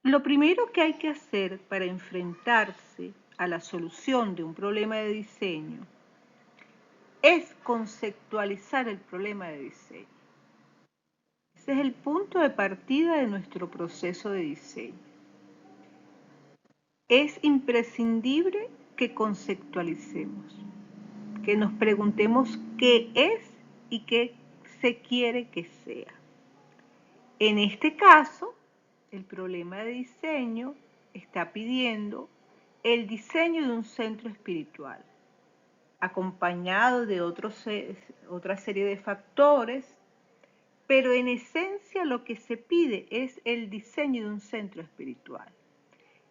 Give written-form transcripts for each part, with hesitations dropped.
Lo primero que hay que hacer para enfrentarse a la solución de un problema de diseño es conceptualizar el problema de diseño. Ese es el punto de partida de nuestro proceso de diseño. Es imprescindible que conceptualicemos, que nos preguntemos qué es y qué se quiere que sea. En este caso, el problema de diseño está pidiendo el diseño de un centro espiritual, acompañado de otra serie de factores, pero en esencia lo que se pide es el diseño de un centro espiritual.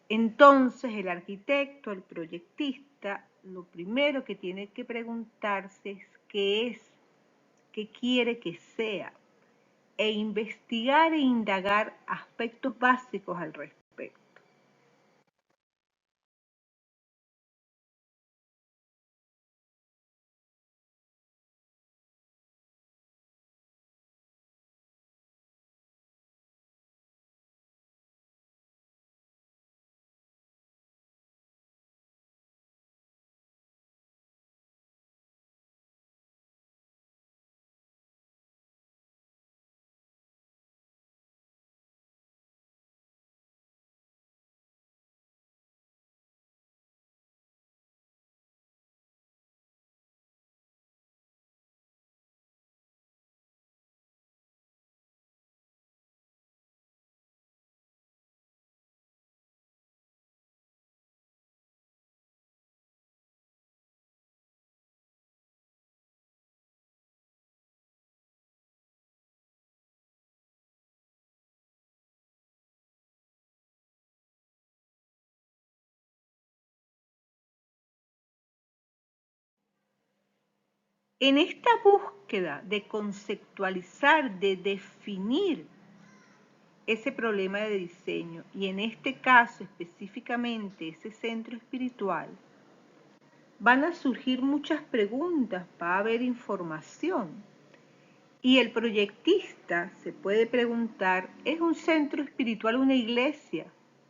Entonces el arquitecto, el proyectista, lo primero que tiene que preguntarse es, qué quiere que sea, e investigar e indagar aspectos básicos al respecto. En esta búsqueda de conceptualizar, de definir ese problema de diseño, y en este caso específicamente ese centro espiritual, van a surgir muchas preguntas, va a haber información. Y el proyectista se puede preguntar, ¿es un centro espiritual una iglesia,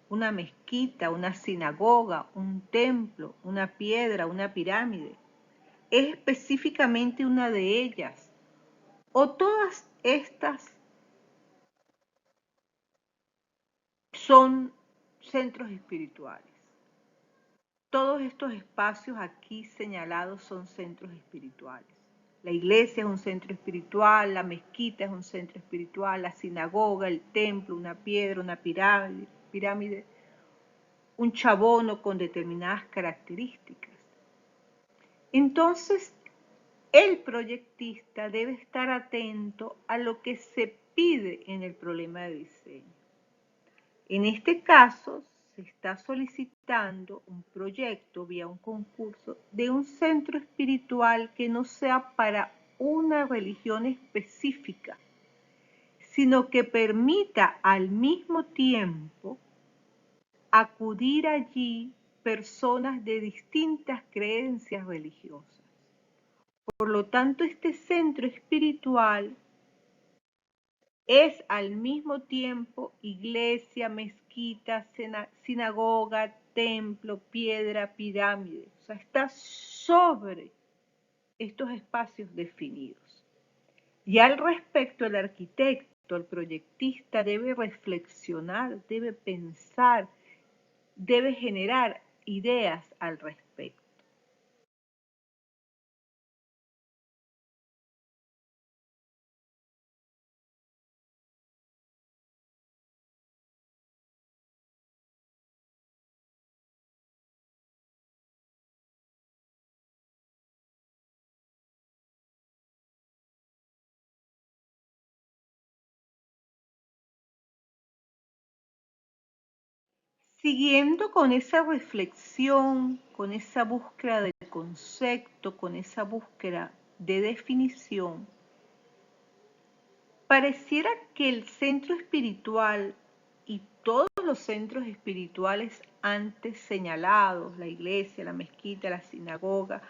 una mezquita, una sinagoga, un templo, una piedra, una pirámide? ¿Es específicamente una de ellas? ¿O todas estas son centros espirituales? Todos estos espacios aquí señalados son centros espirituales. La iglesia es un centro espiritual, la mezquita es un centro espiritual, la sinagoga, el templo, una piedra, una pirámide, un chabono con determinadas características. Entonces, el proyectista debe estar atento a lo que se pide en el problema de diseño. En este caso, se está solicitando un proyecto vía un concurso de un centro espiritual que no sea para una religión específica, sino que permita al mismo tiempo acudir allí personas de distintas creencias religiosas. Por lo tanto, este centro espiritual es al mismo tiempo iglesia, mezquita, sinagoga, templo, piedra, pirámide. O sea, está sobre estos espacios definidos. Y al respecto, el arquitecto, el proyectista debe reflexionar, debe pensar, debe generar ideas al respecto. Siguiendo con esa reflexión, con esa búsqueda de concepto, con esa búsqueda de definición, pareciera que el centro espiritual y todos los centros espirituales antes señalados, la iglesia, la mezquita, la sinagoga,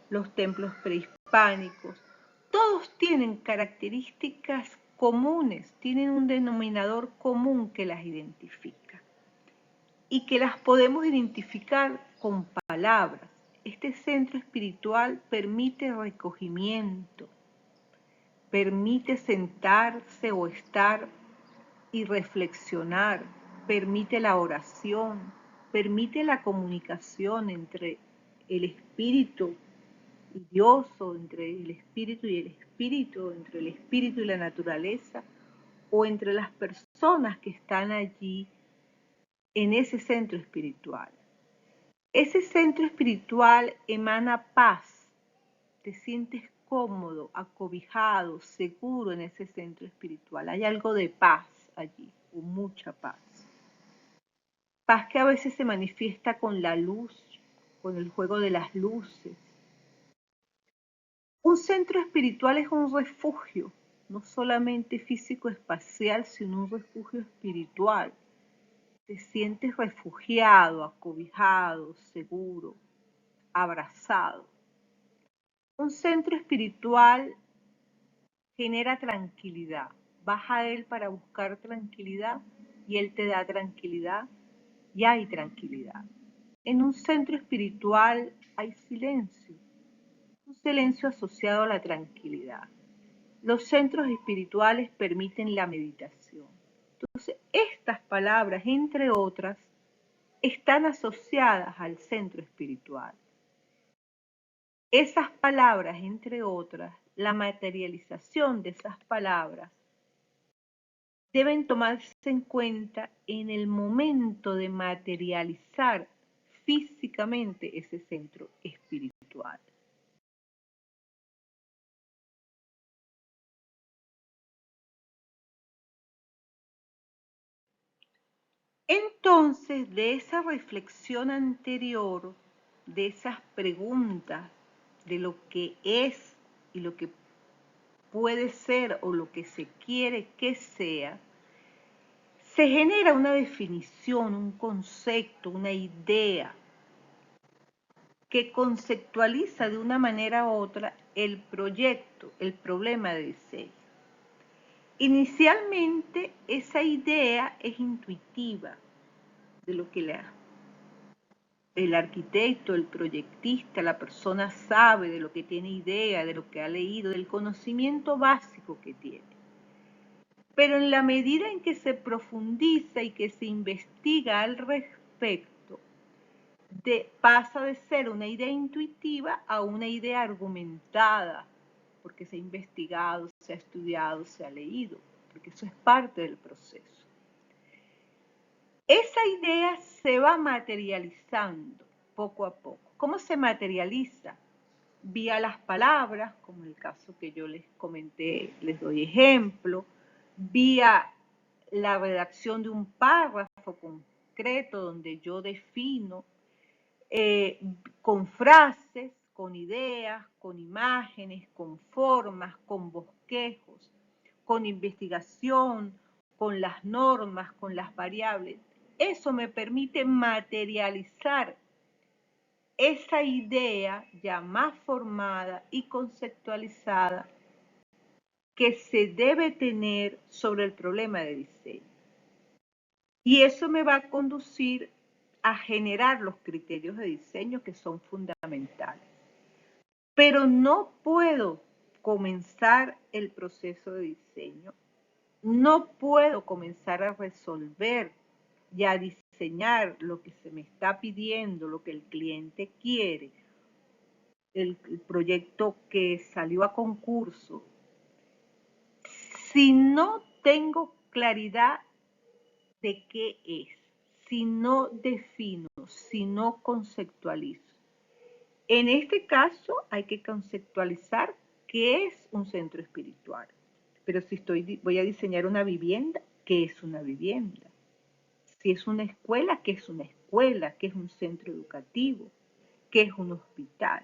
los templos prehispánicos, todos tienen características comunes, tienen un denominador común que las identifica. y que las podemos identificar con palabras. Este centro espiritual permite recogimiento, permite sentarse o estar y reflexionar, permite la oración, permite la comunicación entre el espíritu y Dios, o entre el espíritu y el espíritu, entre el espíritu y la naturaleza, o entre las personas que están allí en ese centro espiritual. Ese centro espiritual emana paz, te sientes cómodo, acobijado, seguro en ese centro espiritual. Hay algo de paz allí, o mucha paz. Paz que a veces se manifiesta con la luz, con el juego de las luces. Un centro espiritual es un refugio, no solamente físico-espacial, sino un refugio espiritual. Te sientes refugiado, acobijado, seguro, abrazado. Un centro espiritual genera tranquilidad. Vas a él para buscar tranquilidad y él te da tranquilidad y hay tranquilidad. En un centro espiritual hay silencio, un silencio asociado a la tranquilidad. Los centros espirituales permiten la meditación. Entonces, estas palabras, entre otras, están asociadas al centro espiritual. Esas palabras, entre otras, la materialización de esas palabras, deben tomarse en cuenta en el momento de materializar físicamente ese centro espiritual. Entonces, de esa reflexión anterior, de esas preguntas, de lo que es y lo que puede ser o lo que se quiere que sea, se genera una definición, un concepto, una idea que conceptualiza de una manera u otra el proyecto, el problema de diseño. Inicialmente, esa idea es intuitiva de lo que el arquitecto, el proyectista, la persona sabe, de lo que tiene idea, de lo que ha leído, del conocimiento básico que tiene. Pero en la medida en que se profundiza y que se investiga al respecto, pasa de ser una idea intuitiva a una idea argumentada, porque se ha investigado, se ha estudiado, se ha leído, porque eso es parte del proceso. Esa idea se va materializando poco a poco. ¿Cómo se materializa? Vía las palabras, como el caso que yo les comenté, les doy ejemplo, vía la redacción de un párrafo concreto donde yo defino con frases, con ideas, con imágenes, con formas, con bosquejos, con investigación, con las normas, con las variables. Eso me permite materializar esa idea ya más formada y conceptualizada que se debe tener sobre el problema de diseño. Y eso me va a conducir a generar los criterios de diseño que son fundamentales. Pero no puedo comenzar el proceso de diseño, no puedo comenzar a resolver y a diseñar lo que se me está pidiendo, lo que el cliente quiere, el proyecto que salió a concurso, si no tengo claridad de qué es, si no defino, si no conceptualizo. En este caso hay que conceptualizar qué es un centro espiritual. Pero si voy a diseñar una vivienda, ¿qué es una vivienda? Si es una escuela, ¿qué es una escuela? ¿Qué es un centro educativo? ¿Qué es un hospital?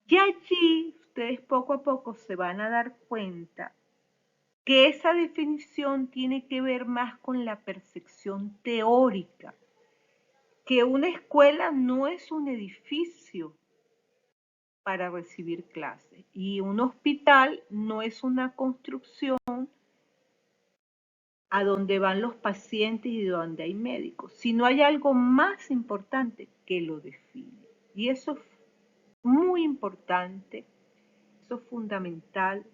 Y allí ustedes poco a poco se van a dar cuenta que esa definición tiene que ver más con la percepción teórica, que una escuela no es un edificio para recibir clases y un hospital no es una construcción a dónde van los pacientes y dónde hay médicos, sino hay algo más importante que lo define. Y eso es muy importante, eso es fundamental,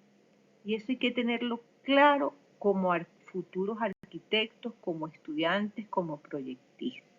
y eso hay que tenerlo claro como futuros arquitectos, como estudiantes, como proyectistas.